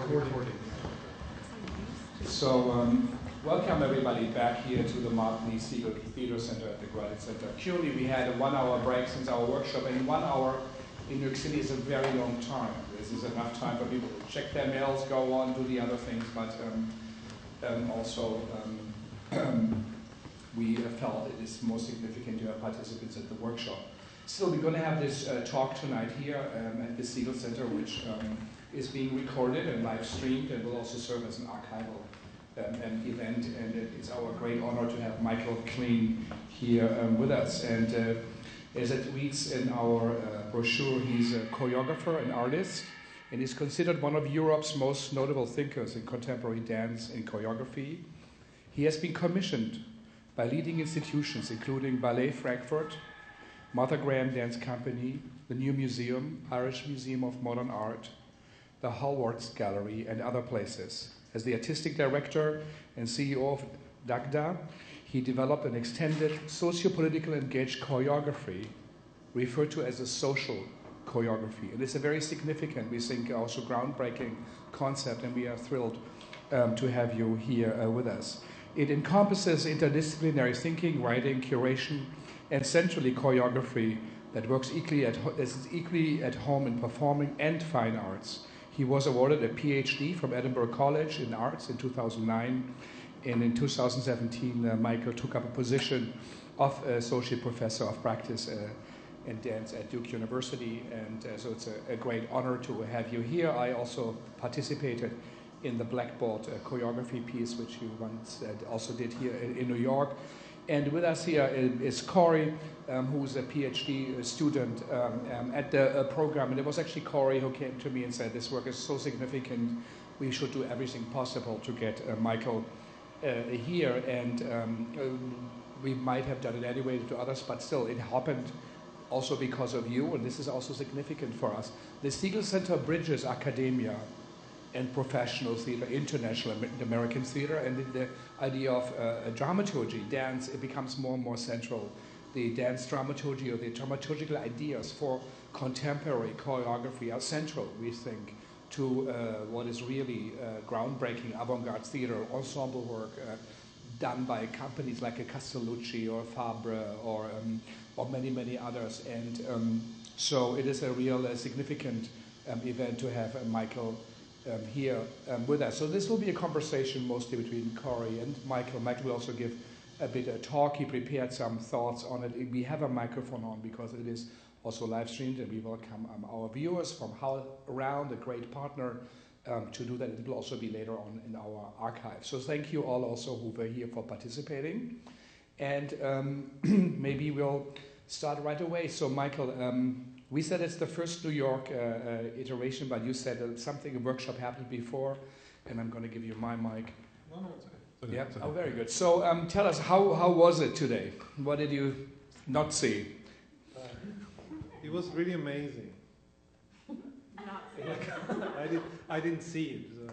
recording. So, welcome everybody back here to the Martin E. Segal Theater Center at the Segal Center. CUNY, we had a 1 hour break since our workshop, and 1 hour in New York City is a very long time. This is enough time for people to check their mails, go on, do the other things, but also we felt it is more significant to have participants at the workshop. So we're going to have this talk tonight here at the Segal Center, which is being recorded and live streamed and will also serve as an archival event. And it is our great honor to have Michael Kliën here with us. And as it reads in our brochure, he's a choreographer and artist, and is considered one of Europe's most notable thinkers in contemporary dance and choreography. He has been commissioned by leading institutions including Ballet Frankfurt, Martha Graham Dance Company, the New Museum, Irish Museum of Modern Art, the Hallwards Gallery, and other places. As the artistic director and CEO of DAGDA, he developed an extended socio-political engaged choreography referred to as a social choreography. And it's a very significant, we think, also groundbreaking concept, and we are thrilled to have you here with us. It encompasses interdisciplinary thinking, writing, curation, and centrally choreography that works equally at home in performing and fine arts. He was awarded a PhD from Edinburgh College in Arts in 2009, and in 2017 Michael took up a position of Associate Professor of Practice and Dance at Duke University, and so it's a great honor to have you here. I also participated in the Blackboard choreography piece, which you once also did here in New York. And with us here is Cory, who's a PhD student at the program. And it was actually Cory who came to me and said, this work is so significant, we should do everything possible to get Michael here. And we might have done it anyway to others, but still, it happened also because of you, and this is also significant for us. The Segal Center bridges academia and professional theater, international American theater, and the idea of dramaturgy, dance, it becomes more and more central. The dance dramaturgy or the dramaturgical ideas for contemporary choreography are central, we think, to what is really groundbreaking avant-garde theater, ensemble work done by companies like a Castellucci or Fabre or many, many others. And so it is a real significant event to have Michael here with us. So this will be a conversation mostly between Cory and Michael. Michael will also give a bit of talk. He prepared some thoughts on it. We have a microphone on because it is also live streamed, and we welcome our viewers from around, a great partner to do that. It will also be later on in our archive. So thank you all also who were here for participating. And maybe we'll start right away. So Michael, we said it's the first New York iteration, but you said a workshop happened before, and I'm going to give you my mic. No, it's okay. Yeah. Oh, very good. So tell us, how was it today? What did you not see? It was really amazing. I didn't see it. So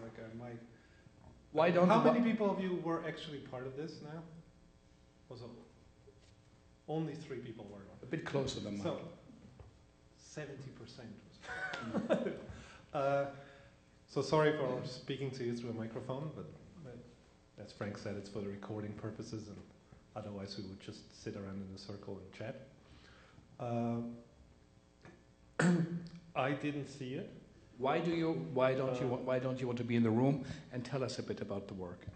Why don't? How many people of you were actually part of this now? Only 3 people were. A bit closer than mine. So 70% was. So sorry for speaking to you through a microphone, but as Frank said, it's for the recording purposes, and otherwise we would just sit around in a circle and chat. I didn't see it. Why don't you want to be in the room and tell us a bit about the work?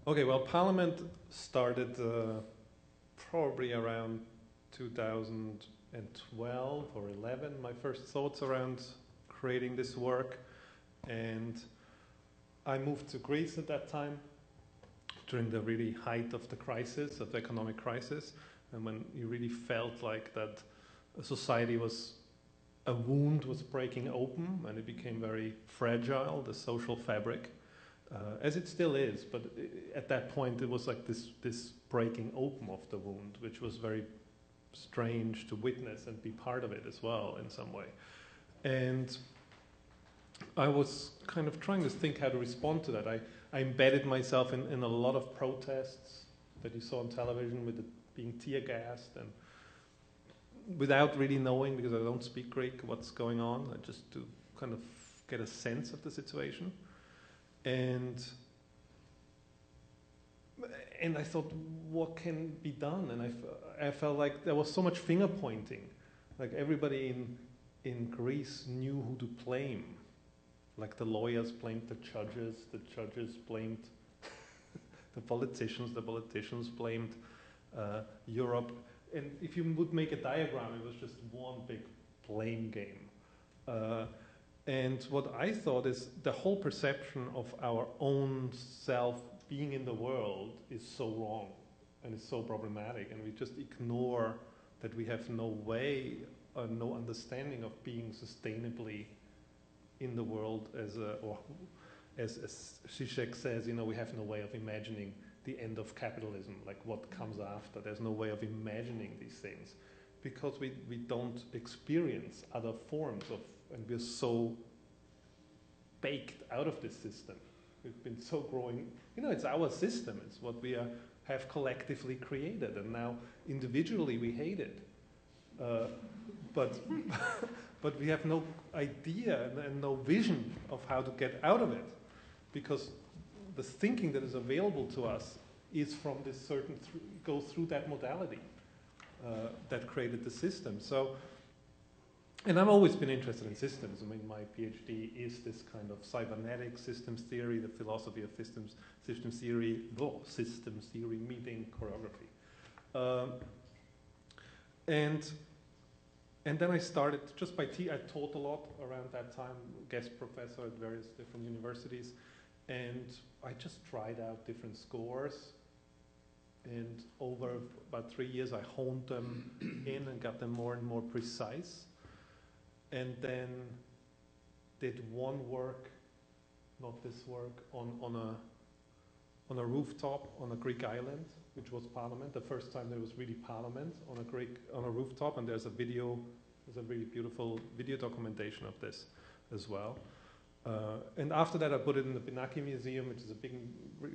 Okay, well, Parliament started probably around 2012 or 11. My first thoughts around creating this work, and I moved to Greece at that time during the really height of the crisis, of the economic crisis, and when you really felt like that a wound was breaking open and it became very fragile, the social fabric, as it still is, but at that point it was like this breaking open of the wound, which was very strange to witness and be part of it as well in some way. And I was kind of trying to think how to respond to that. I embedded myself in a lot of protests that you saw on television with it being tear gassed, and without really knowing, because I don't speak Greek, what's going on. I just do kind of get a sense of the situation. And I thought, what can be done? And I felt like there was so much finger pointing. Like everybody in Greece knew who to blame. Like the lawyers blamed the judges blamed the politicians blamed Europe. And if you would make a diagram, it was just one big blame game. And what I thought is the whole perception of our own self being in the world is so wrong and it's so problematic, and we just ignore that we have no way, no understanding of being sustainably in the world as Zizek says, we have no way of imagining the end of capitalism, like what comes after. There's no way of imagining these things because we don't experience other forms of, and we're so baked out of this system. We've been so growing, it's our system, it's what we have collectively created, and now individually we hate it. But we have no idea and no vision of how to get out of it, because the thinking that is available to us is from this certain, goes through that modality that created the system. So, and I've always been interested in systems. I mean, my PhD is this kind of cybernetic systems theory, the philosophy of systems theory meeting choreography. And then I started, just by I taught a lot around that time, guest professor at various different universities, and I just tried out different scores, and over about 3 years I honed them in and got them more and more precise, and then did one work, not this work, on a rooftop on a Greek island, which was Parliament. The first time there was really Parliament on a rooftop, and there's a really beautiful video documentation of this as well. And after that, I put it in the Pinaki Museum, which is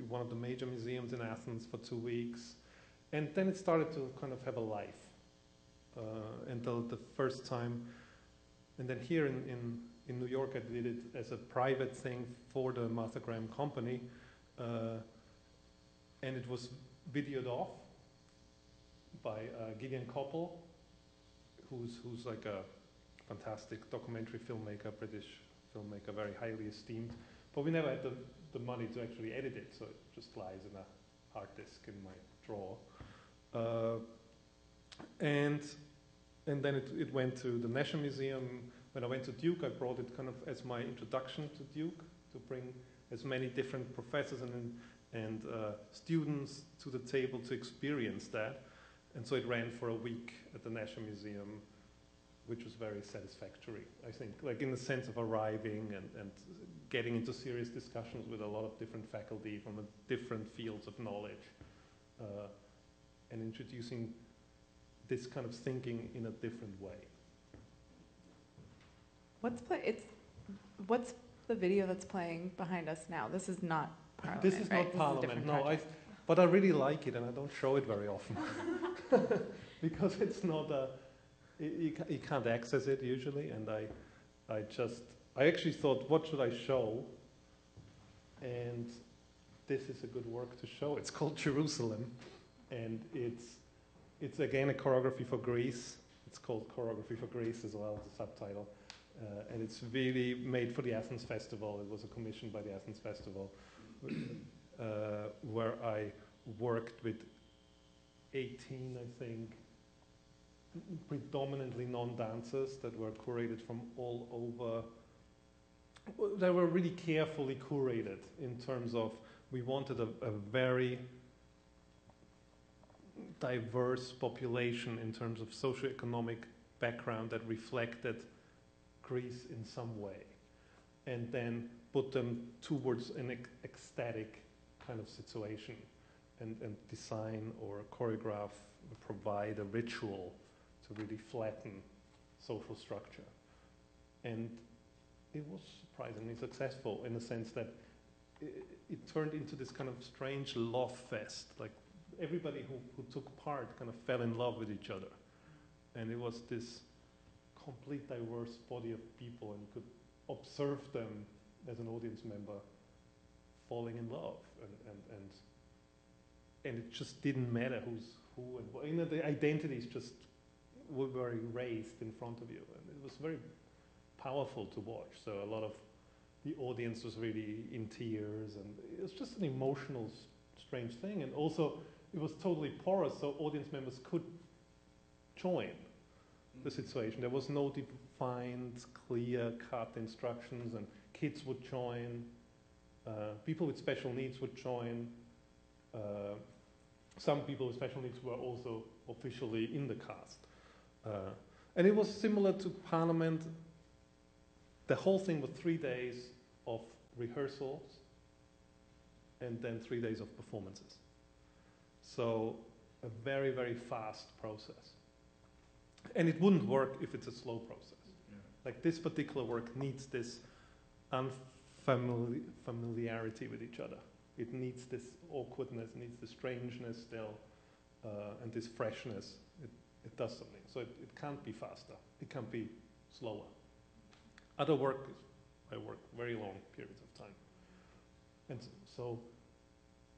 one of the major museums in Athens, for 2 weeks. And then it started to kind of have a life until the first time. And then here in New York, I did it as a private thing for the Martha Graham Company. And it was videoed off by Gideon Koppel, who's like a fantastic documentary filmmaker, British filmmaker, very highly esteemed. But we never had the money to actually edit it, so it just lies in a hard disk in my drawer. And then it went to the National Museum. When I went to Duke, I brought it kind of as my introduction to Duke, to bring as many different professors and students to the table to experience that. And so it ran for a week at the National Museum, which was very satisfactory, I think, like in the sense of arriving and getting into serious discussions with a lot of different faculty from different fields of knowledge, and introducing this kind of thinking in a different way. What's the video that's playing behind us now? This is not Parliament, This is right? not Parliament, no. But I really like it, and I don't show it very often because it's not you can't access it usually, and I actually thought, what should I show? And this is a good work to show. It's called Jerusalem, and it's again a choreography for Greece. It's called Choreography for Greece as well, the subtitle. And it's really made for the Athens Festival. It was a commission by the Athens Festival, where I worked with 18, I think, predominantly non-dancers that were curated from all over. They were really carefully curated in terms of, we wanted a very diverse population in terms of socioeconomic background that reflected Greece in some way, and then put them towards an ecstatic kind of situation, and design or choreograph, provide a ritual to really flatten social structure. And it was surprisingly successful in the sense that it turned into this kind of strange love fest. Like everybody who took part kind of fell in love with each other. And it was this complete diverse body of people, and observe them as an audience member falling in love, and it just didn't matter who's who and what. You know, the identities just were erased in front of you, and it was very powerful to watch. So a lot of the audience was really in tears, and it was just an emotional, strange thing. And also, it was totally porous, so audience members could join the situation. There was no defined, clear-cut instructions, and kids would join. People with special needs would join. Some people with special needs were also officially in the cast. And it was similar to Parliament. The whole thing was 3 days of rehearsals and then 3 days of performances. So a very, very fast process. And it wouldn't work if it's a slow process. Yeah. Like this particular work needs this familiarity with each other. It needs this awkwardness, it needs this strangeness still, and this freshness. It does something. So it can't be faster. It can't be slower. Other work is, I work very long periods of time.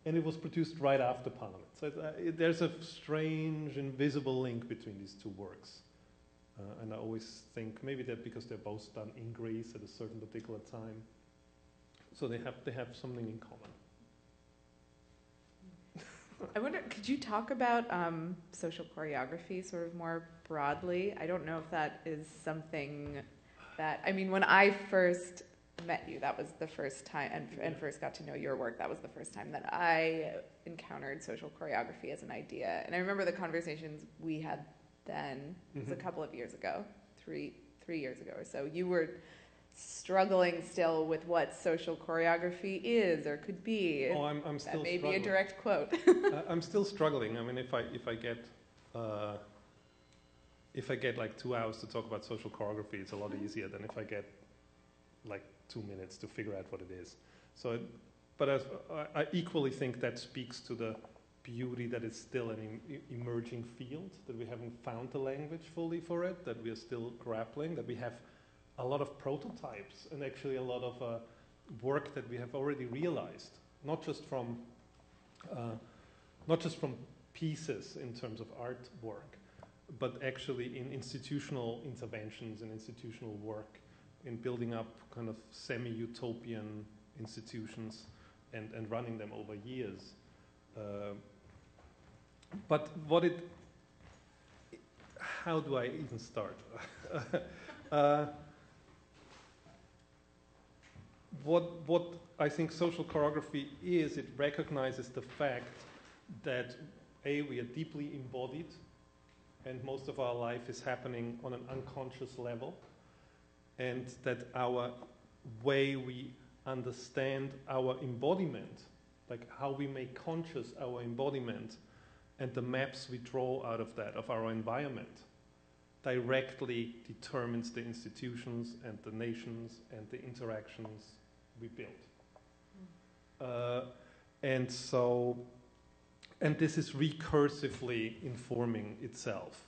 And it was produced right after Parliament. So there's a strange, invisible link between these two works. And I always think maybe that because they're both done in Greece at a certain particular time. So they have something in common. I wonder, could you talk about social choreography sort of more broadly? I don't know if that is something that, I mean, when I first met you, that was the first time, and first got to know your work, that was the first time that I encountered social choreography as an idea. And I remember the conversations we had then, it was a couple of years ago, three years ago or so. You were struggling still with what social choreography is or could be. Oh, I'm still that may struggling. be a direct quote. I'm still struggling. I mean, if I get like 2 hours to talk about social choreography, it's a lot easier than if I get like 2 minutes to figure out what it is. So, I equally think that speaks to the beauty that it's still an emerging field, that we haven't found the language fully for it, that we are still grappling, that we have a lot of prototypes and actually a lot of work that we have already realized, not just from pieces in terms of artwork, but actually in institutional interventions and institutional work, in building up kind of semi-utopian institutions and running them over years. But how do I even start? What I think social choreography is, it recognizes the fact that we are deeply embodied, and most of our life is happening on an unconscious level, and that our way we understand our embodiment, like how we make conscious our embodiment, and the maps we draw out of that, of our environment, directly determines the institutions and the nations and the interactions we build. And this is recursively informing itself.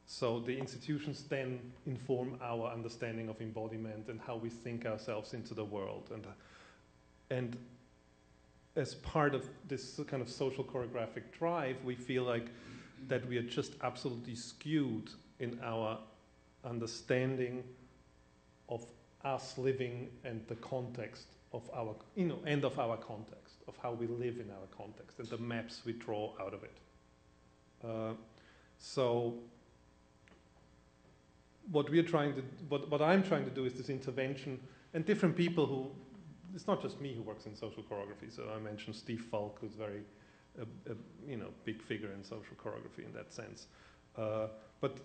So the institutions then inform our understanding of embodiment and how we think ourselves into the world. And as part of this kind of social choreographic drive, we feel like that we are just absolutely skewed in our understanding of us living and the context of our, and of our context, of how we live in our context and the maps we draw out of it. So what I'm trying to do is this intervention, and different people who, it's not just me who works in social choreography. So I mentioned Steve Falk, who's very, big figure in social choreography in that sense. But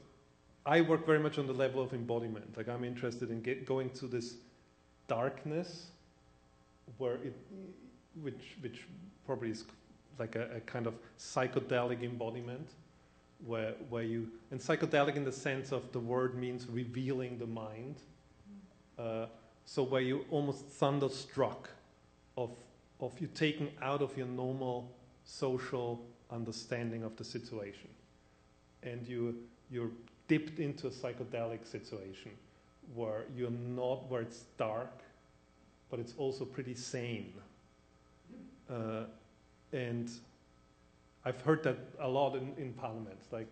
I work very much on the level of embodiment. Like I'm interested in going to this darkness, which probably is like a kind of psychedelic embodiment, where you, and psychedelic in the sense of the word means revealing the mind. So where you almost thunderstruck of you taken out of your normal social understanding of the situation, and you're dipped into a psychedelic situation where you're not, where it's dark, but it's also pretty sane. And I've heard that a lot in parliaments. Like,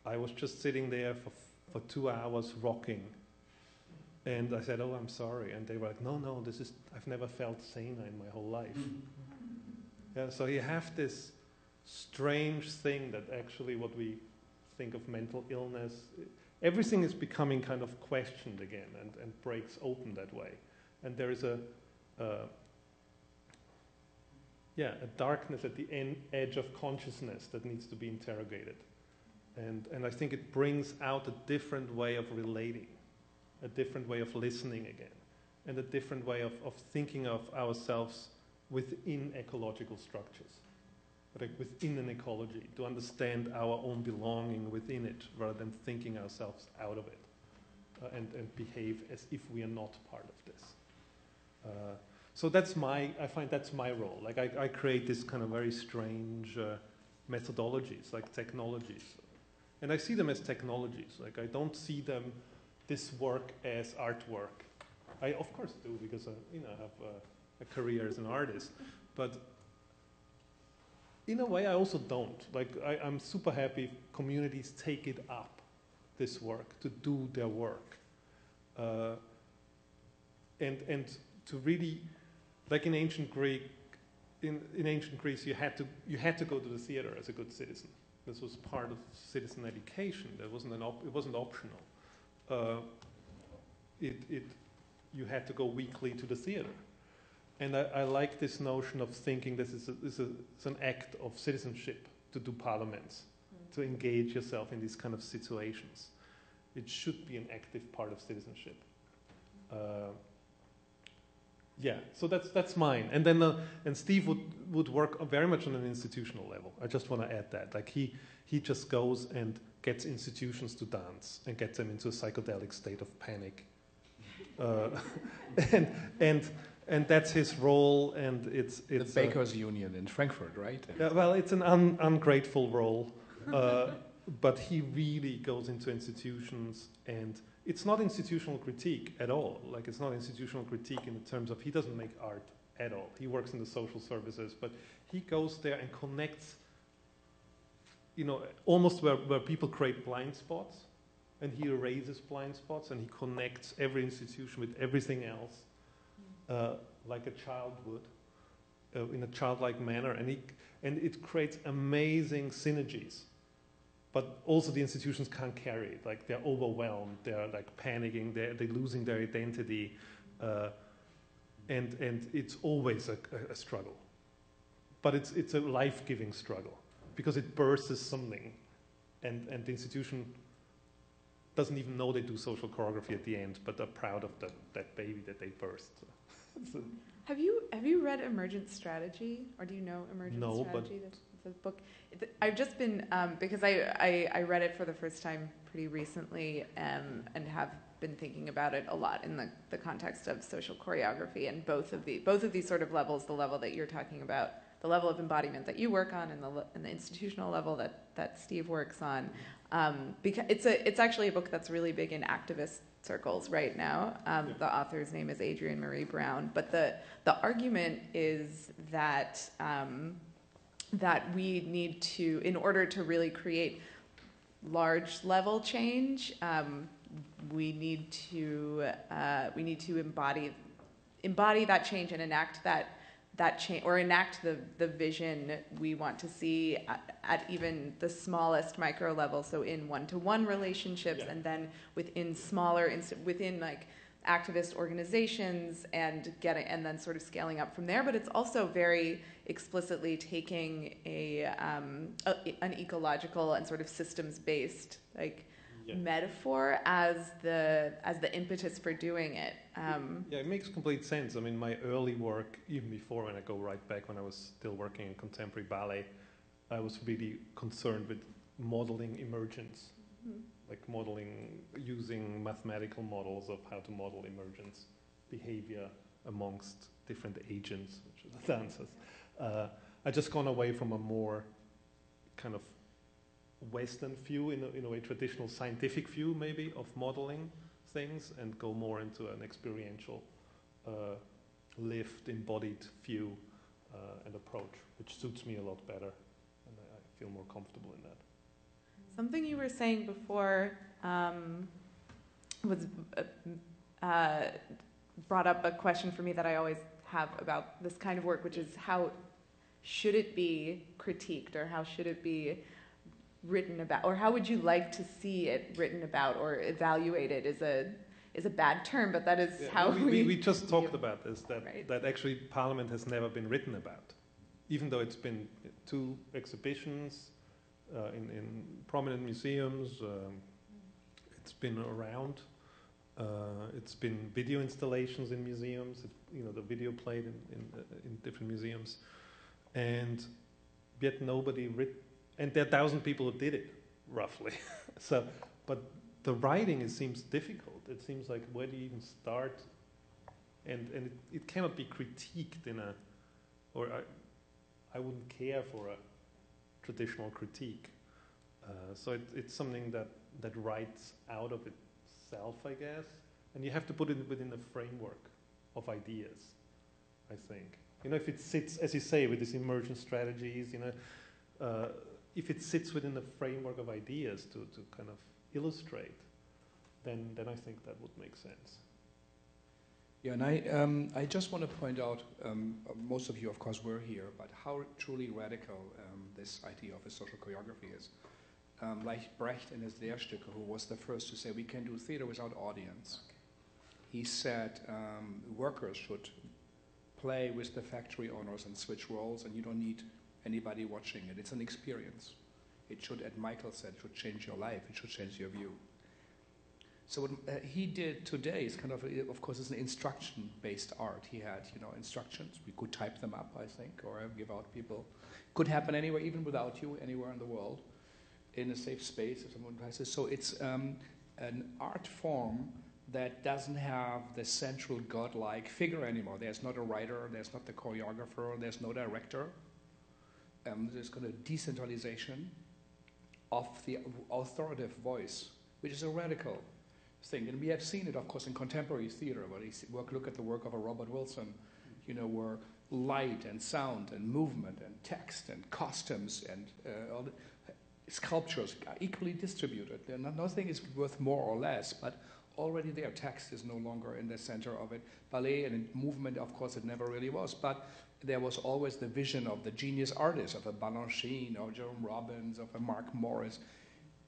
I was just sitting there for 2 hours rocking, and I said, "Oh, I'm sorry," and they were like, "No, I've never felt saner in my whole life." Yeah, so you have this strange thing that actually what we think of mental illness, everything is becoming kind of questioned again and breaks open that way. And there is a darkness at the edge of consciousness that needs to be interrogated. And I think it brings out a different way of relating, a different way of listening again, and a different way of thinking of ourselves within ecological structures, like within an ecology, to understand our own belonging within it rather than thinking ourselves out of it and behave as if we are not part of this. So I find that's my role. Like I create this kind of very strange methodologies, like technologies. And I see them as technologies. Like I don't see this work as artwork. I of course do, because I have a career as an artist. But in a way I also don't. Like I'm super happy if communities take it up, this work, to do their work. And to really, like in ancient Greek, in ancient Greece, you had to go to the theater as a good citizen. This was part of citizen education. It wasn't optional. You had to go weekly to the theater, and I like this notion of thinking this is an act of citizenship to do parliaments, to engage yourself in these kind of situations. It should be an active part of citizenship. So that's mine. And then and Steve would work very much on an institutional level. I just want to add that. Like he just goes and gets institutions to dance and gets them into a psychedelic state of panic. And that's his role. And it's the Bakers Union in Frankfurt, right? Yeah, well, it's an ungrateful role, but he really goes into institutions, and it's not institutional critique at all. Like, it's not institutional critique in the terms of he doesn't make art at all. He works in the social services, but he goes there and connects, almost where people create blind spots, and he erases blind spots, and he connects every institution with everything else, like a child would, in a childlike manner, and it creates amazing synergies. But also the institutions can't carry it. Like, they're overwhelmed, they're like panicking, they're losing their identity, and it's always a struggle. But it's a life-giving struggle, because it bursts something, and the institution doesn't even know they do social choreography at the end, but they're proud of that baby that they birthed. So, Have you read Emergent Strategy, or do you know Emergent Strategy? The book. I've just been because I read it for the first time pretty recently, and have been thinking about it a lot in the context of social choreography, and both of these sort of levels, the level that you're talking about, the level of embodiment that you work on, and the institutional level that Steve works on, because it's actually a book that's really big in activist circles right now. The author's name is Adrienne Marie Brown, but the argument is that that we need to, in order to really create large level change, we need to embody that change and enact that change, or enact the vision we want to see at even the smallest micro level. So in one-to-one relationships, and then within smaller, within like activist organizations, and then sort of scaling up from there. But it's also very explicitly taking an ecological and sort of systems-based metaphor as the impetus for doing it. It makes complete sense. I mean, my early work, even before, when I go right back when I was still working in contemporary ballet, I was really concerned with modeling emergence. Like modeling, using mathematical models of how to model emergence behavior amongst different agents, which are the dancers. I just gone away from a more kind of Western view, in a way traditional scientific view maybe, of modeling. things and go more into an experiential, lived, embodied view and approach, which suits me a lot better, and I feel more comfortable in that. Something you were saying before was brought up a question for me that I always have about this kind of work, which is how should it be critiqued, or how should it be written about, or how would you like to see it written about or evaluated is a bad term, but that is how we just talked about this, that, right. that actually Parliament has never been written about, even though it's been 2 exhibitions in prominent museums, it's been around, it's been video installations in museums, the video played in different museums, and yet nobody and there are 1,000 people who did it, roughly. So, but the writing, it seems difficult. It seems like, where do you even start? And it cannot be critiqued or I wouldn't care for a traditional critique. So it's something that writes out of itself, I guess. And you have to put it within the framework of ideas, I think. If it sits, as you say, with these emergent strategies, if it sits within the framework of ideas to kind of illustrate, then I think that would make sense. Yeah, and I just want to point out, most of you, of course, were here, but how truly radical this idea of a social choreography is. Like Brecht in his Lehrstücke, who was the first to say we can do theater without audience. Okay. He said workers should play with the factory owners and switch roles, and you don't need anybody watching it. It's an experience. It should, as Michael said, it should change your life. It should change your view. So what he did today is kind of course, it's an instruction-based art. He had, instructions. We could type them up, I think, or give out people. Could happen anywhere, even without you, anywhere in the world, in a safe space if someone has it. So it's an art form that doesn't have the central godlike figure anymore. There's not a writer, there's not the choreographer, there's no director. There's kind of decentralization of the authoritative voice, which is a radical thing. And we have seen it, of course, in contemporary theater, where you look at the work of a Robert Wilson, where light and sound and movement and text and costumes and all the sculptures are equally distributed. Nothing is worth more or less, but already their text is no longer in the center of it. Ballet and movement, of course, it never really was, but there was always the vision of the genius artist, of a Balanchine, or Jerome Robbins, of a Mark Morris.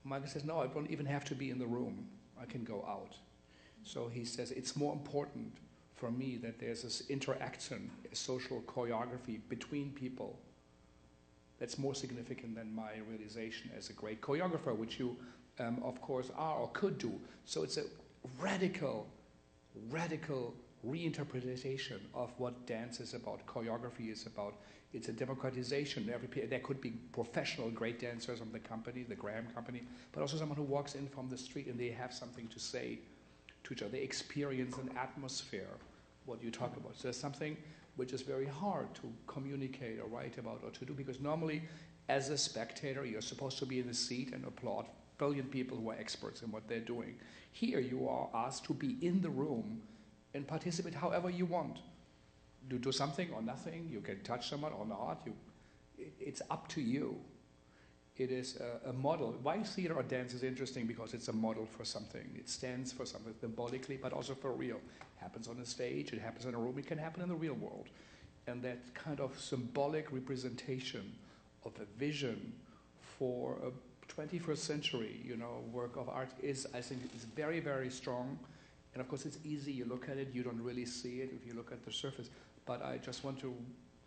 Michael says, no, I don't even have to be in the room. I can go out. So he says, it's more important for me that there's this interaction, a social choreography between people that's more significant than my realization as a great choreographer, which you, of course, are or could do. So it's a radical reinterpretation of what dance is about, choreography is about. It's a democratization. There could be professional great dancers from the company, the Graham Company, but also someone who walks in from the street and they have something to say to each other. They experience an atmosphere, what you talk about. So there's something which is very hard to communicate or write about or to do, because normally as a spectator you're supposed to be in the seat and applaud brilliant people who are experts in what they're doing. Here you are asked to be in the room and participate however you want. Do something or nothing, you can touch someone or not, it's up to you. It is a model. Why theater or dance is interesting, because it's a model for something. It stands for something symbolically, but also for real. It happens on a stage, it happens in a room, it can happen in the real world. And that kind of symbolic representation of a vision for a 21st century, work of art is, I think, is very, very strong. And of course, it's easy. You look at it, you don't really see it if you look at the surface. But I just want to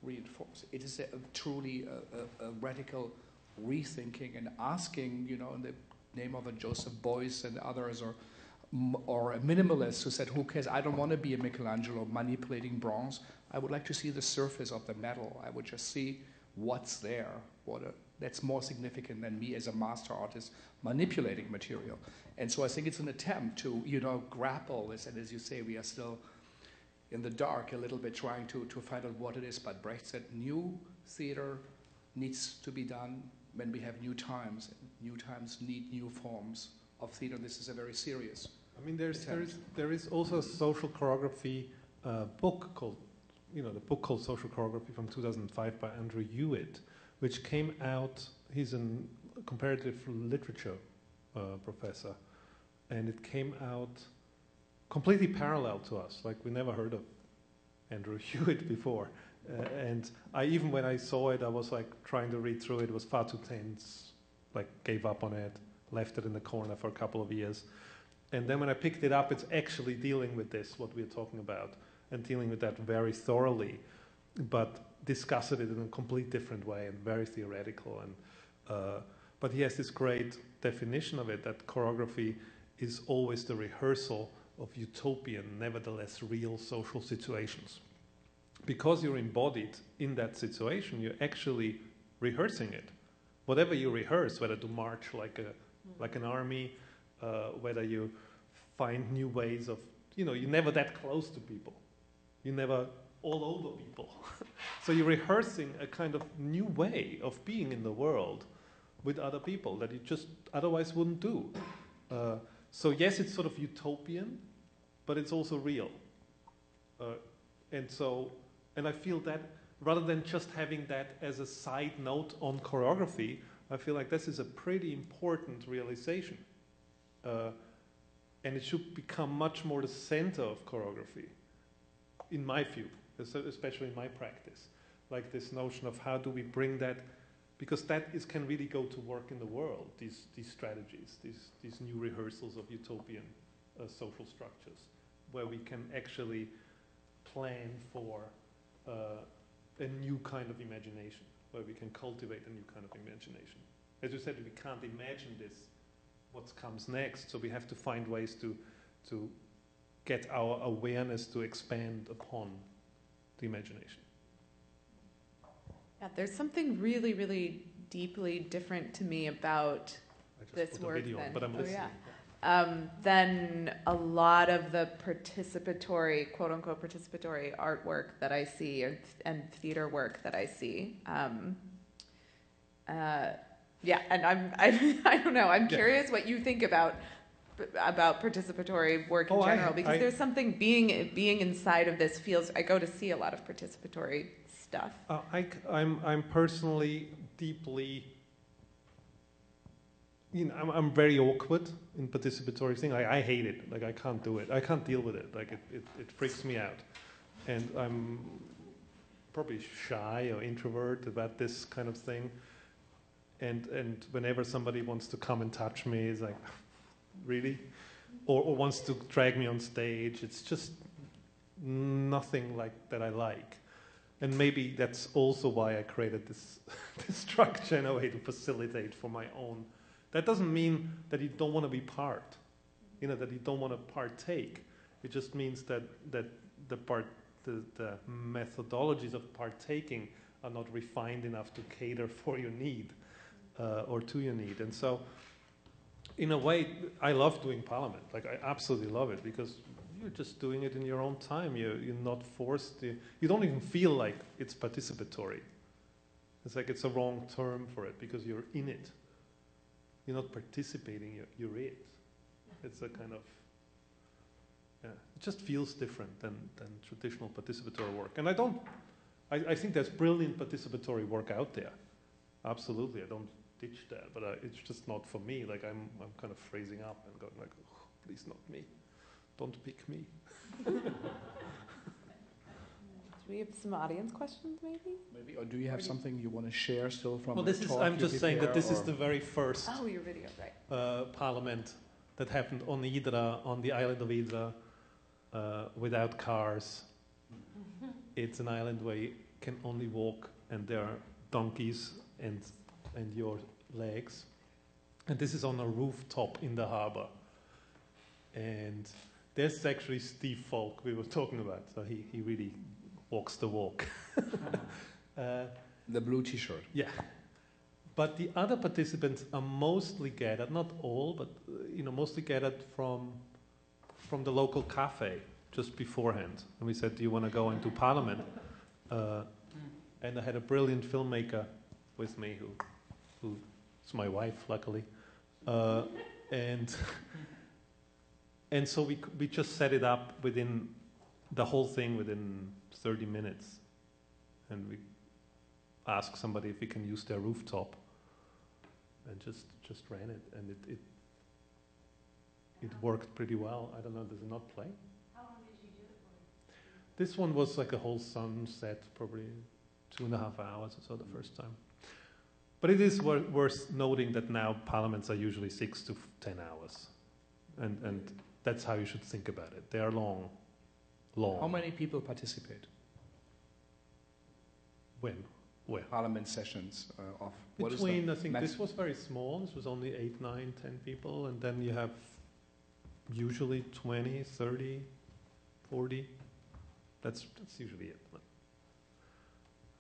reinforce, it is truly a radical rethinking and asking, in the name of a Joseph Beuys and others, or a minimalist who said, who cares? I don't want to be a Michelangelo manipulating bronze. I would like to see the surface of the metal. I would just see what's there. That's more significant than me as a master artist manipulating material. And so I think it's an attempt to, grapple this. And as you say, we are still in the dark a little bit, trying to find out what it is. But Brecht said new theater needs to be done when we have new times. New times need new forms of theater. This is a very serious I mean, there is also a social choreography book called, the book called Social Choreography from 2005 by Andrew Hewitt, which came out. He's a comparative literature professor, and it came out completely parallel to us. Like, we never heard of Andrew Hewitt before, and even when I saw it, I was like trying to read through it. It was far too tense. Like, gave up on it, left it in the corner for a couple of years. And then when I picked it up, it's actually dealing with this, what we're talking about, and dealing with that very thoroughly, but discuss it in a complete different way and very theoretical. And but he has this great definition of it, that choreography is always the rehearsal of utopian, nevertheless real social situations. Because you're embodied in that situation, you're actually rehearsing it. Whatever you rehearse, whether to march like an army, whether you find new ways of, you're never that close to people. You're never all over people. So you're rehearsing a kind of new way of being in the world with other people that you just otherwise wouldn't do. So yes, it's sort of utopian, but it's also real. And I feel that rather than just having that as a side note on choreography, I feel like this is a pretty important realization. And it should become much more the center of choreography, in my view, especially in my practice. Like this notion of how do we bring that, because can really go to work in the world, these strategies, these new rehearsals of utopian social structures, where we can actually plan for a new kind of imagination, where we can cultivate a new kind of imagination. As you said, we can't imagine what comes next, so we have to find ways to get our awareness to expand upon the imagination. Yeah, there's something really, really deeply different to me about this work than a lot of the participatory, quote unquote, participatory artwork that I see and theater work that I see. Yeah, and I don't know. I'm curious what you think about participatory work in general, because there's something being inside of this feels. I go to see a lot of participatory stuff. I'm personally deeply. I'm very awkward in participatory thing. I hate it. Like, I can't do it. I can't deal with it. Like, it freaks me out, and I'm probably shy or introvert about this kind of thing. And whenever somebody wants to come and touch me, it's like, really? Or wants to drag me on stage, it's just nothing like that I like. And maybe that's also why I created this structure in a way to facilitate for my own. That doesn't mean that you don't want to be part, that you don't want to partake. It just means that the methodologies of partaking are not refined enough to cater for your need. Or to your need. And so, in a way, I love doing Parliament. Like, I absolutely love it, because you're just doing it in your own time. You're not forced to, you don't even feel like it's participatory. It's like it's a wrong term for it, because you're in it. You're not participating, you're it. It's a kind of, it just feels different than traditional participatory work. And I think there's brilliant participatory work out there. Absolutely, I don't ditch that, but it's just not for me. Like, I'm kind of phrasing up and going like, oh, please not me, don't pick me. Do we have some audience questions, maybe? Or do you have something you want to share still from the talk? I'm just saying that this is the very first your video, right? Parliament that happened on Hydra, on the island of Hydra, without cars. It's an island where you can only walk, and there are donkeys and your legs, and this is on a rooftop in the harbor, and there's actually Steve Falk we were talking about, so he really walks the walk. The blue t-shirt. Yeah, but the other participants are mostly gathered, not all, but mostly gathered from the local cafe just beforehand, and we said, do you want to go into Parliament? And I had a brilliant filmmaker with me, who's my wife, luckily, and And so we just set it up within the whole thing within 30 minutes. And we asked somebody if we can use their rooftop, and just ran it, and it worked pretty well. I don't know, does it not play? How long did you do it for? This one was like a whole sunset, probably 2.5 hours or so the first time. But it is worth noting that now parliaments are usually 6 to 10 hours. And that's how you should think about it. They are long. How many people participate? When? Where? Parliament sessions of what is Between, the I think this was very small. This was only 8, 9, 10 people. And then you have usually 20, 30, 40. That's usually it.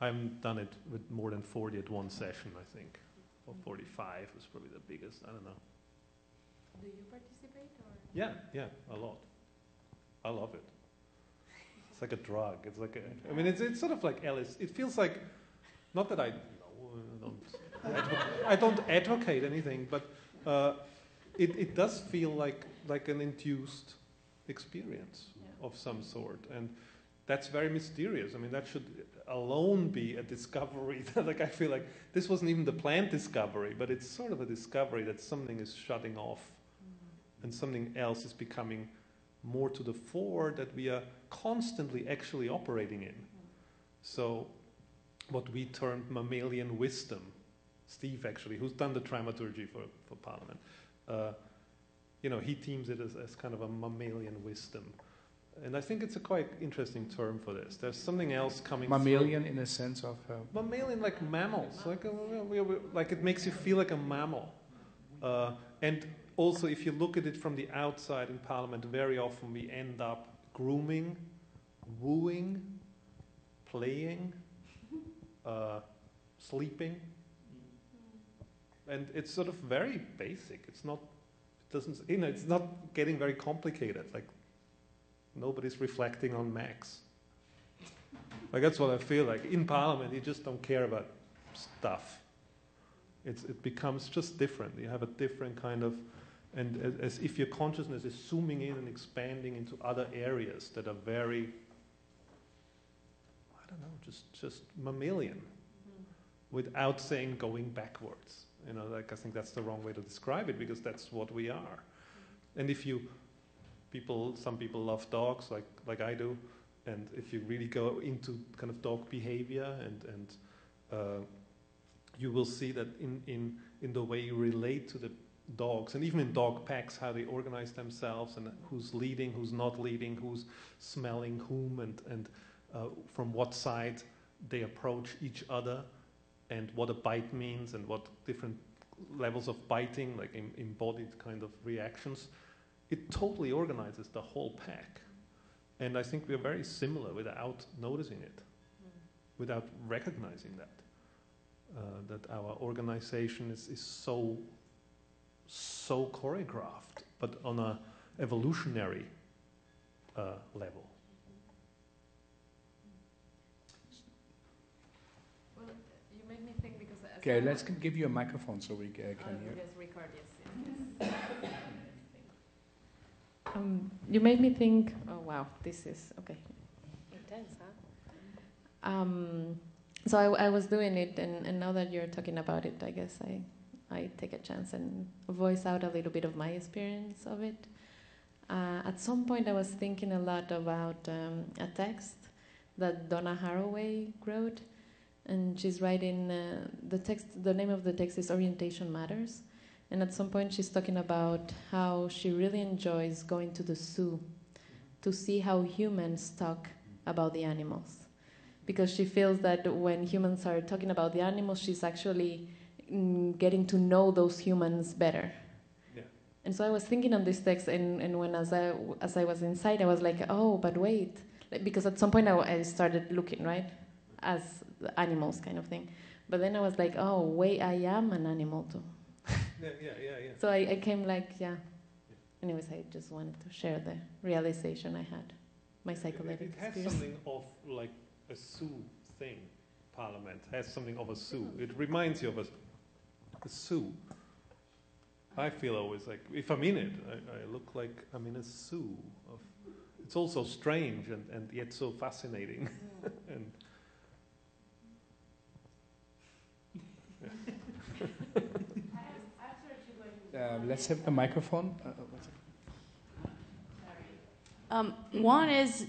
I haven't done it with more than 40 at one session, I think. Or 45 was probably the biggest. I don't know. Do you participate or? Yeah, a lot. I love it. It's like a drug. It's like a, I mean, it's sort of like LSD. It feels like, not that I don't advocate anything, but it does feel like an induced experience of some sort, and that's very mysterious. I mean, that should alone be a discovery. Like, I feel like this wasn't even the planned discovery, but it's sort of a discovery that something is shutting off, and something else is becoming more to the fore that we are constantly actually operating in. So what we termed mammalian wisdom, Steve actually, who's done the dramaturgy for Parliament, he teams it as kind of a mammalian wisdom. And I think it's a quite interesting term for this. There's something else coming mammalian through. In a sense of... Mammalian, like mammals. Like it makes you feel like a mammal. And also, if you look at it from the outside in Parliament, very often we end up grooming, wooing, playing, sleeping. And it's sort of very basic. It's not getting very complicated. Like, nobody's reflecting on Max. Like, that's what I feel like. In Parliament, you just don't care about stuff. It becomes just different. You have a different kind of, and as if your consciousness is zooming in and expanding into other areas that are very, I don't know, just mammalian, without saying going backwards. Like, I think that's the wrong way to describe it, because that's what we are. And if some people love dogs like I do, and if you really go into kind of dog behavior and you will see that in the way you relate to the dogs, and even in dog packs, how they organize themselves, and who's leading, who's not leading, who's smelling whom, and from what side they approach each other, and what a bite means, and what different levels of biting, like embodied kind of reactions. It totally organizes the whole pack. And I think we're very similar without noticing it, without recognizing that. That our organization is so choreographed, but on an evolutionary level. Well, you made me think because... Okay, let's give you a microphone so we can hear. Yes, record, yes. You made me think, oh wow, this is, okay. Intense, huh? So I was doing it, and now that you're talking about it, I guess I take a chance and voice out a little bit of my experience of it. At some point I was thinking a lot about a text that Donna Haraway wrote, and she's writing, the name of the text is Orientation Matters. And at some point she's talking about how she really enjoys going to the zoo to see how humans talk about the animals. Because she feels that when humans are talking about the animals, she's actually getting to know those humans better. Yeah. And so I was thinking on this text, and when as I was inside, I was like, oh, but wait. Because at some point I started looking, right, as the animals kind of thing. But then I was like, oh, wait, I am an animal too. Yeah. So I came like, Anyways, I just wanted to share the realization I had, my psychedelic It has experience. something of like a zoo thing. Parliament has something of a zoo. It reminds you of a zoo. I feel always like, if I'm in it, I look like I'm in a zoo. It's also strange and yet so fascinating. And Let's have the microphone. One is,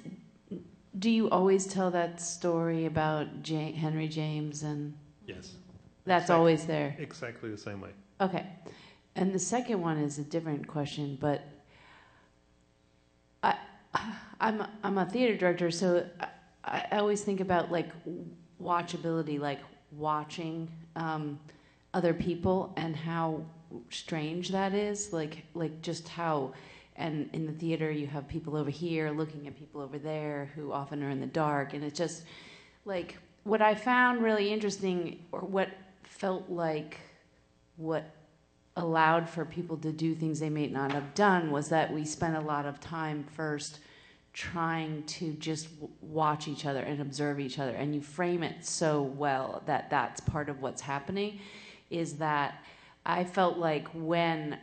do you always tell that story about Henry James and? yes. That's always there? Exactly the same way. Okay. And the second one is a different question, but I'm a theater director, so I always think about like watchability, like watching other people and how strange that is, like just how, and in the theater you have people over here looking at people over there who often are in the dark, and it's just like what I found really interesting, or what felt like what allowed for people to do things they may not have done, was that we spent a lot of time first trying to just watch each other and observe each other, and you frame it so well that that's part of what's happening. Is that I felt like when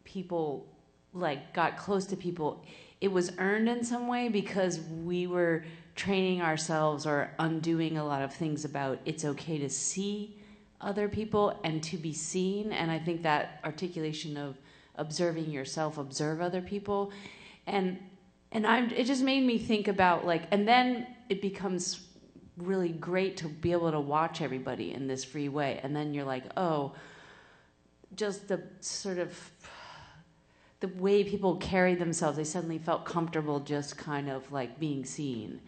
people like got close to people, it was earned in some way because we were training ourselves or undoing a lot of things about it's okay to see other people and to be seen. And I think that articulation of observing yourself, observe other people, and it just made me think about like, and then it becomes really great to be able to watch everybody in this free way, and then you're like, oh, just the sort of the way people carry themselves, they suddenly felt comfortable just kind of like being seen.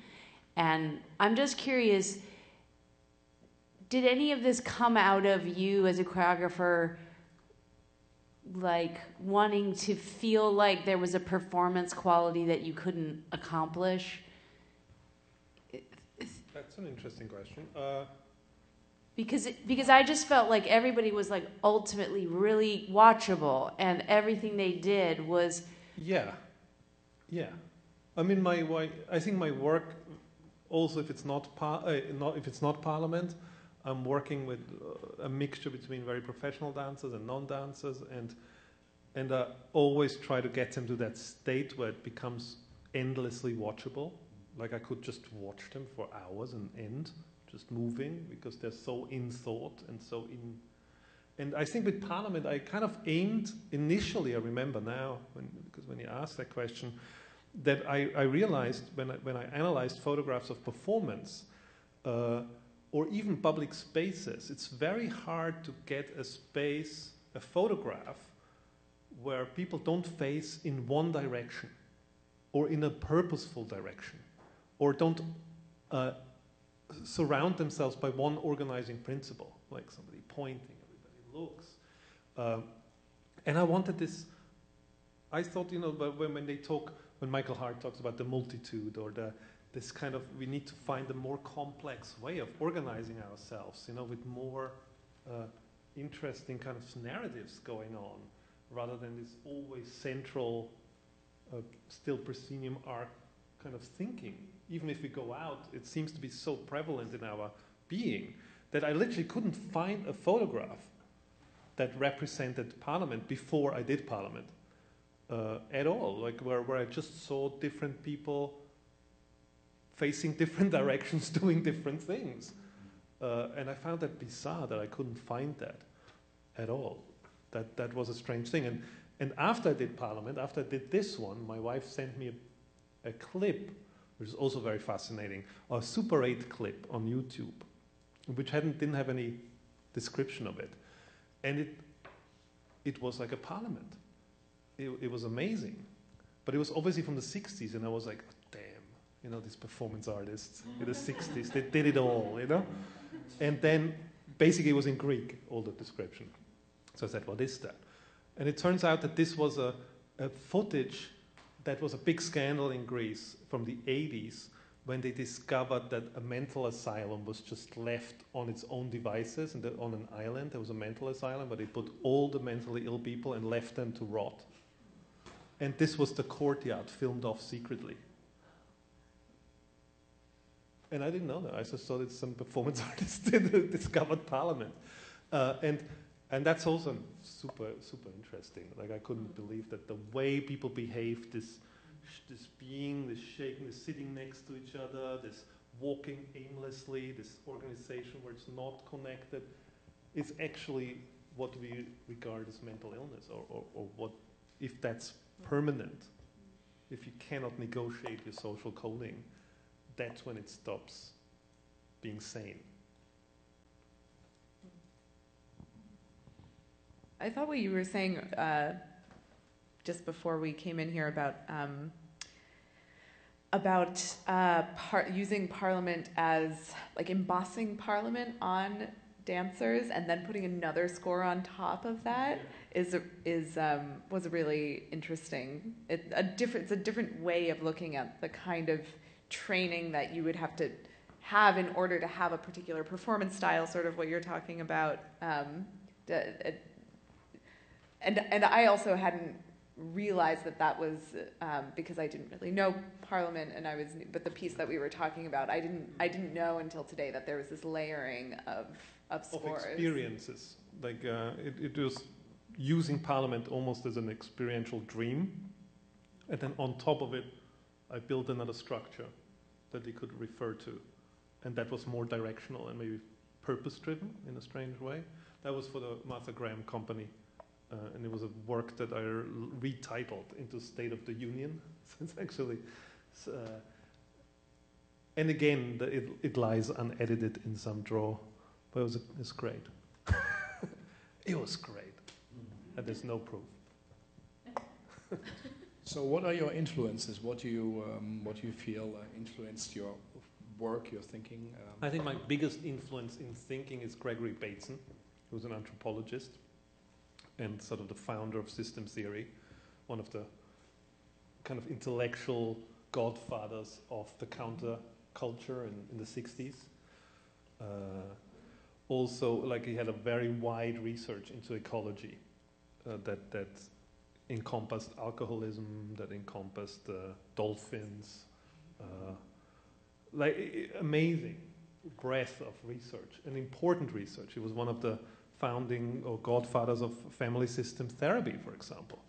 And I'm just curious, did any of this come out of you as a choreographer, like wanting to feel like there was a performance quality that you couldn't accomplish? That's an interesting question. Because I just felt like everybody was like ultimately really watchable, and everything they did was. Yeah. I mean, I think my work, also if it's not Parliament, I'm working with a mixture between very professional dancers and non-dancers, and I always try to get them to that state where it becomes endlessly watchable. Like I could just watch them for hours and end, just moving, because they're so in thought and so in. And I think with Parliament, I kind of aimed initially, I remember now, because when you asked that question, that I realized when I analyzed photographs of performance, or even public spaces, it's very hard to get a photograph, where people don't face in one direction, or in a purposeful direction, or don't surround themselves by one organizing principle, like somebody pointing, everybody looks. And I wanted this, I thought, but when Michael Hart talks about the multitude, or this kind of, we need to find a more complex way of organizing ourselves, with more interesting kind of narratives going on, rather than this always central, still proscenium arc kind of thinking. Even if we go out, it seems to be so prevalent in our being that I literally couldn't find a photograph that represented Parliament before I did Parliament at all, like where I just saw different people facing different directions, doing different things. And I found that bizarre that I couldn't find that at all. That was a strange thing. And after I did Parliament, after I did this one, my wife sent me a clip, which is also very fascinating, a Super 8 clip on YouTube, which didn't have any description of it. And it was like a Parliament. It was amazing. But it was obviously from the 60s, and I was like, damn, these performance artists in the 60s, they did it all, And then basically it was in Greek, all the description. So I said, what is that? And it turns out that this was a footage that was a big scandal in Greece from the 80s, when they discovered that a mental asylum was just left on its own devices, and on an island there was a mental asylum, but they put all the mentally ill people and left them to rot. And this was the courtyard filmed off secretly. And I didn't know that. I just thought it's some performance artist discovered Parliament. And And that's also super, super interesting. Like, I couldn't believe that the way people behave, this being, this shaking, this sitting next to each other, this walking aimlessly, this organization where it's not connected, is actually what we regard as mental illness, or what, if that's permanent, if you cannot negotiate your social coding, that's when it stops being sane. I thought what you were saying just before we came in here about using Parliament as, like, embossing Parliament on dancers and then putting another score on top of that was really interesting. It's a different way of looking at the kind of training that you would have to have in order to have a particular performance style, sort of what you're talking about. And I also hadn't realized that was because I didn't really know Parliament, and but the piece that we were talking about, I didn't know until today that there was this layering of scores. Of experiences. Like, it was using Parliament almost as an experiential dream, and then on top of it, I built another structure that they could refer to, and that was more directional and maybe purpose-driven in a strange way. That was for the Martha Graham Company. And it was a work that I retitled into State of the Union. So it's actually, and again, it lies unedited in some drawer, but it's great. It was great, and there's no proof. So, what are your influences? What do you feel influenced your work, your thinking? I think my biggest influence in thinking is Gregory Bateson, who's an anthropologist and sort of the founder of systems theory, one of the kind of intellectual godfathers of the counterculture in the 60s. Also, like, he had a very wide research into ecology that encompassed alcoholism, that encompassed dolphins, like, amazing breadth of research, and important research. He was one of the founding or godfathers of family system therapy, for example.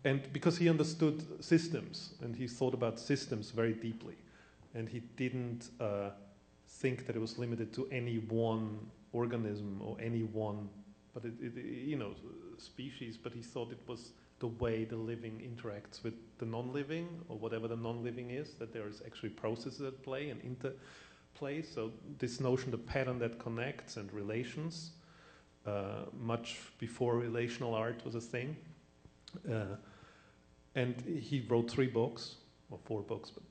And because he understood systems, and he thought about systems very deeply, and he didn't think that it was limited to any one organism or any one, but species, but he thought it was the way the living interacts with the non-living, or whatever the non-living is, that there is actually processes at play and interplay. So this notion, the pattern that connects, and relations, much before relational art was a thing. And he wrote 3 books, or 4 books, but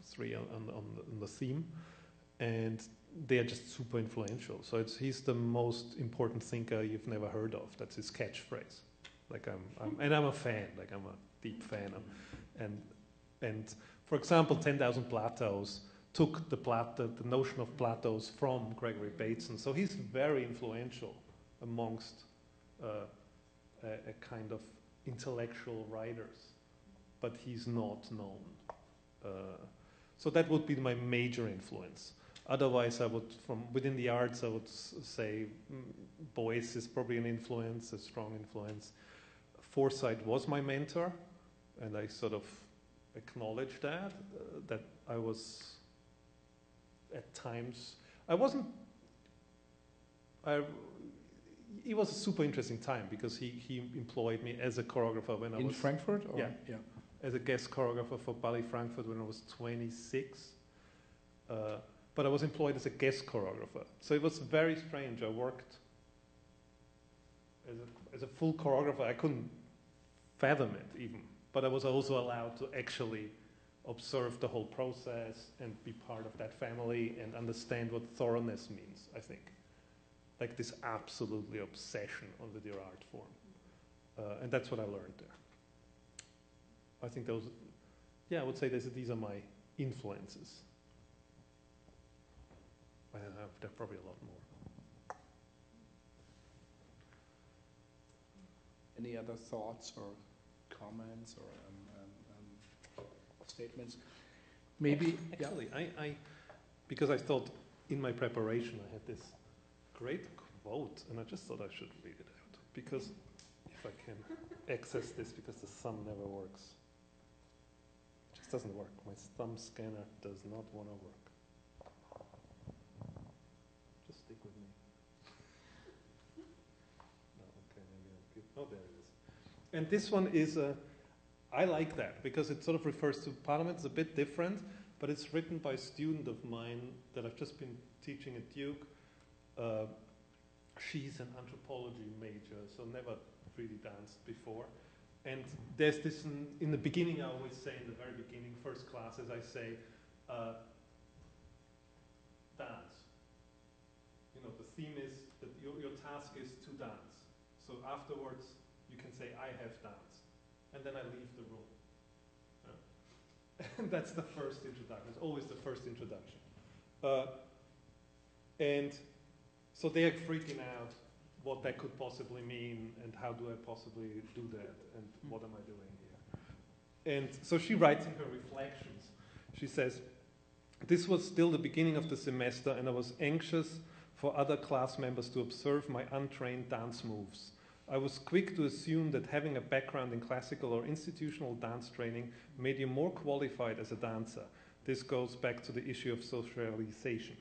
3 on the theme, and they are just super influential. So he's the most important thinker you've never heard of. That's his catchphrase. Like, I'm a fan. Like, I'm a deep fan of, and for example, 10,000 Plateaus took the notion of plateaus from Gregory Bateson. So he's very influential amongst a kind of intellectual writers, but he's not known. So that would be my major influence. Otherwise, I would, from within the arts, I would say Beuys is probably an influence, a strong influence. Forsyth was my mentor, and I sort of acknowledged that I was, at times, it was a super interesting time, because he employed me as a choreographer when I was... In Frankfurt? Or? Yeah. As a guest choreographer for Ballet Frankfurt when I was 26. But I was employed as a guest choreographer. So it was very strange. I worked as a full choreographer. I couldn't fathom it even. But I was also allowed to actually observe the whole process and be part of that family and understand what thoroughness means, I think. Like this absolutely obsession with your art form. And that's what I learned there. I think those, I would say these are my influences. There are probably a lot more. Any other thoughts or comments or statements? Maybe. Actually, I because I thought in my preparation I had this great quote, and I just thought I should read it out, because if I can access this, because the thumb never works. It just doesn't work. My thumb scanner does not want to work. Just stick with me. No, okay, maybe I'll give, oh, there it is. And this one is, I like that, because it sort of refers to Parliament. It's a bit different, but it's written by a student of mine that I've just been teaching at Duke. She's an anthropology major, so never really danced before. And there's this, in the beginning, I always say, in the very beginning, first classes, I say, dance. You know, the theme is that your task is to dance. So afterwards, you can say, I have danced. And then I leave the room. And that's the first introduction. It's always the first introduction. And so they're freaking out what that could possibly mean, and how do I possibly do that, and what am I doing here? And so she writes in her reflections, she says, this was still the beginning of the semester, and I was anxious for other class members to observe my untrained dance moves. I was quick to assume that having a background in classical or institutional dance training made you more qualified as a dancer. This goes back to the issue of socialization.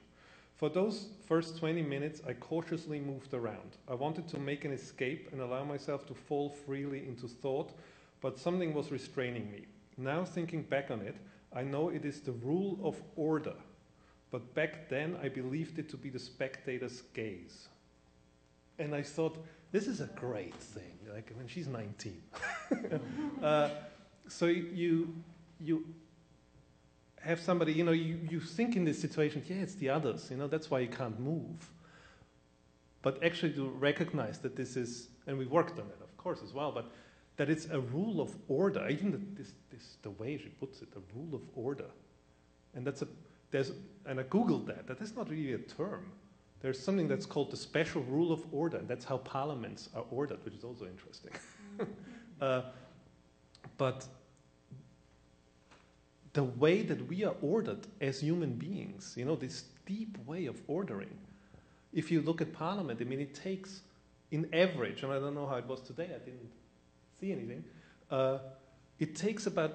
For those first 20 minutes, I cautiously moved around. I wanted to make an escape and allow myself to fall freely into thought, but something was restraining me. Now thinking back on it, I know it is the rule of order, but back then I believed it to be the spectator's gaze. And I thought, this is a great thing, like when she's 19. So you have somebody, you know, you think in this situation, yeah, it's the others, you know, that's why you can't move. But actually to recognize that this is, and we worked on it, of course, as well, but that it's a rule of order, even the way she puts it, a rule of order. And and I Googled that is not really a term. There's something that's called the special rule of order, and that's how parliaments are ordered, which is also interesting. But the way that we are ordered as human beings, you know, this deep way of ordering. If you look at Parliament, I mean, it takes, in average, and I don't know how it was today, I didn't see anything, it takes about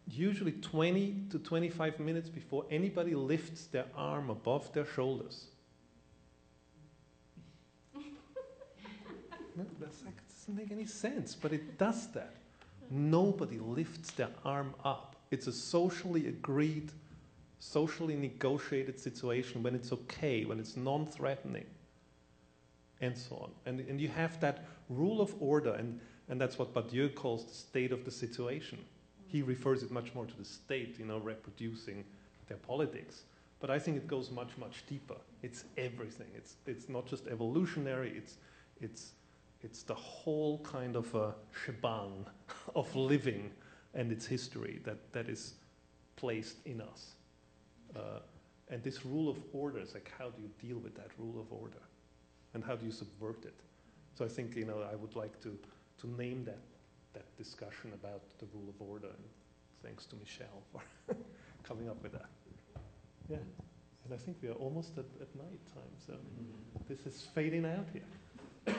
usually 20 to 25 minutes before anybody lifts their arm above their shoulders. No, that's like, it doesn't make any sense, but it does that. Nobody lifts their arm up. It's a socially agreed, socially negotiated situation when it's okay, when it's non-threatening, and so on. And you have that rule of order, and that's what Badiou calls the state of the situation. He refers it much more to the state, you know, reproducing their politics. But I think it goes much, much deeper. It's everything. It's not just evolutionary, it's the whole kind of a shebang of living and its history that is placed in us. And this rule of order is like, how do you deal with that rule of order? And how do you subvert it? So I think, you know, I would like to name that discussion about the rule of order. And thanks to Michelle for coming up with that. Yeah. And I think we are almost at night time, so this is fading out here.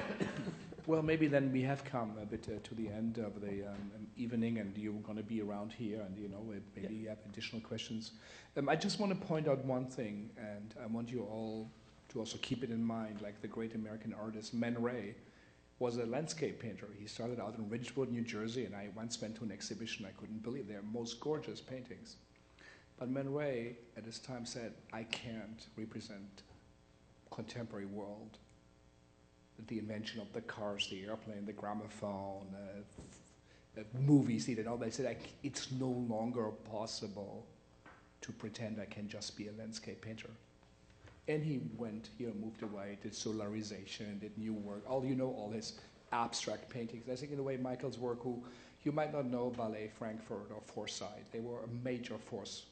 Well, maybe then we have come a bit to the end of the evening, and you're going to be around here, and, you know, maybe you have additional questions. I just want to point out one thing, and I want you all to also keep it in mind, like the great American artist Man Ray was a landscape painter. He started out in Ridgewood, New Jersey, and I once went to an exhibition. I couldn't believe their most gorgeous paintings. But Man Ray, at his time, said, I can't represent contemporary world. The invention of the cars, the airplane, the gramophone, the movie theater, and all that. They said, it's no longer possible to pretend I can just be a landscape painter. And he went, moved away, did solarization, did new work, all his abstract paintings. I think in a way Michael's work, who you might not know, Ballet Frankfurt or Forsyth, they were a major force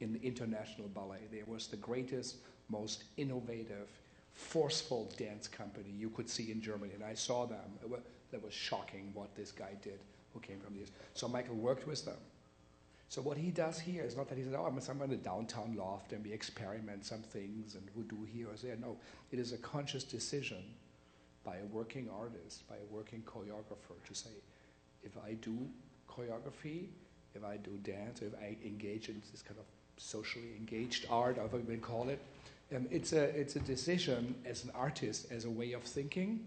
in the international ballet. They was the greatest, most innovative, forceful dance company you could see in Germany. And I saw them. That was shocking what this guy did, who came from this. So Michael worked with them. So what he does here is not that he says, oh, I'm somewhere in the downtown loft and we experiment some things and we do here or there. No, it is a conscious decision by a working artist, by a working choreographer to say, if I do choreography, if I do dance, if I engage in this kind of socially engaged art, however we call it, it's a decision as an artist, as a way of thinking,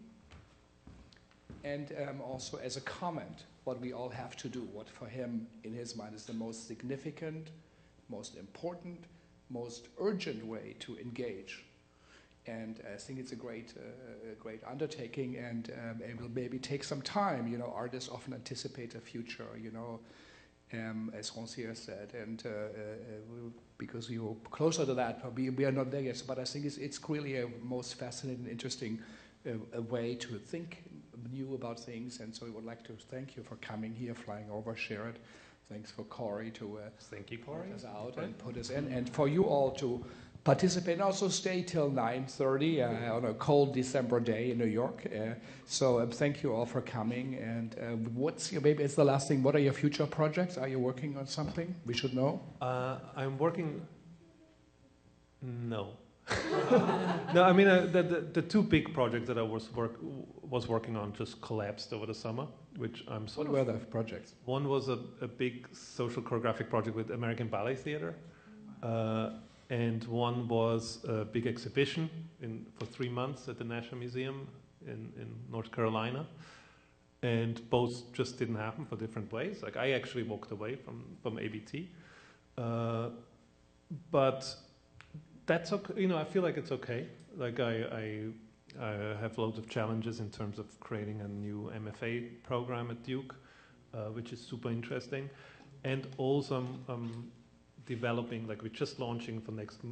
and also as a comment, what we all have to do, what for him, in his mind, is the most significant, most important, most urgent way to engage. And I think it's a great undertaking, and it will maybe take some time. You know, artists often anticipate a future, you know, as Rancière said, and because you're closer to that, we are not there yet. But I think it's really a most fascinating, interesting way to think new about things. And so we would like to thank you for coming here, flying over, share it. Thanks for Cory to thank you, Cory, put us out and put us in, and for you all to participate and also stay till 9:30 on a cold December day in New York. So thank you all for coming. And maybe it's the last thing, what are your future projects? Are you working on something we should know? I'm working, no. No, I mean, the two big projects that I was working on just collapsed over the summer, which I'm sort What were the projects? One was a big social choreographic project with American Ballet Theatre. And one was a big exhibition for 3 months at the National Museum in North Carolina. And both just didn't happen for different ways. Like, I actually walked away from ABT. But that's okay. You know, I feel like it's okay. Like, I have loads of challenges in terms of creating a new MFA program at Duke, which is super interesting. And also developing, like, we're just launching for next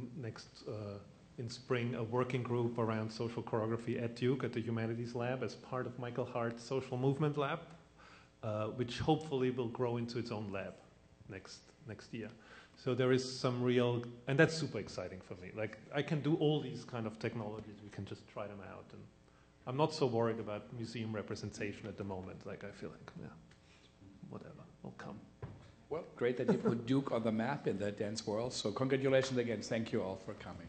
in spring, a working group around social choreography at Duke, at the Humanities Lab, as part of Michael Hart's Social Movement Lab, which hopefully will grow into its own lab next year. So there is some real, and that's super exciting for me. Like, I can do all these kind of technologies, we can just try them out. And I'm not so worried about museum representation at the moment. Like, I feel like, yeah, whatever, will come. Well, great that you put Duke on the map in the dance world. So congratulations again. Thank you all for coming.